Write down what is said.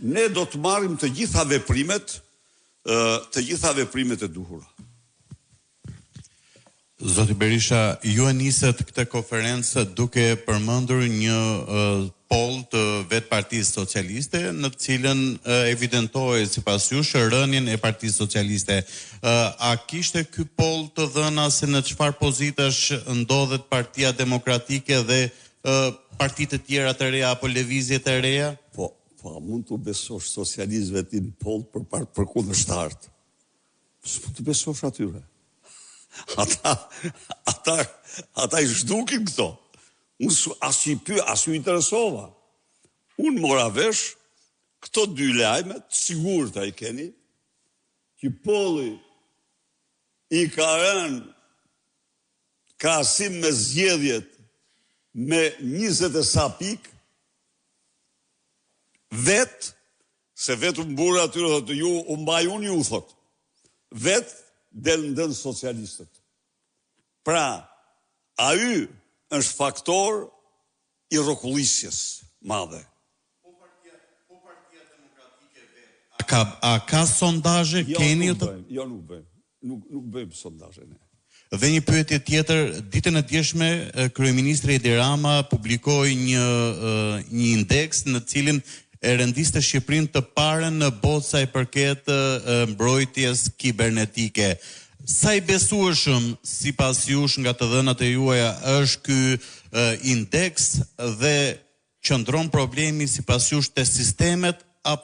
ne do të marrim të gjitha veprimet e duhura. Zoti Berisha, ju e nisët këtë konferencë duke përmendur një poll të vetë Partisë Socialiste, në të cilën evidentohej sipas jush rënien e Partisë Socialiste. A kishte ky poll të dhëna se në çfarë pozitash ndodhet Partia Demokratike dhe partitë të tjera të reja apo lëvizjet e reja? Po, mund të besosh socialistëve të në poll për kundërshtarët. S'mund të besosh atyre. Ata i zhdukin këto. Unë as ju interesova. Unë mora vesh këto dy lajme, të sigurta i keni, që polli i ka rënë krahasim me zgjedhjet me 20 e sa pik, se vetë mbura atyre thotë, ju u mbaj unë ju thotë, vetë del ndën socialistët. Pra, a ju është faktor i rrokullisjes madhe. Po Partia Demokratike vetë. A ka sondazhe? Jo, nuk bëjmë sondazhe ne. Dhe një pyetje tjetër, ditën e djeshme kryeministri Edi Rama publikoi një indeks në cilin e rendiste Shqipërinë të parën në botë sa i përket mbrojtjes kibernetike. Sa i besueshëm sipas jush nga të dhënat e juaja është ky indeks dhe qëndron problemi sipas jush te sistemet apo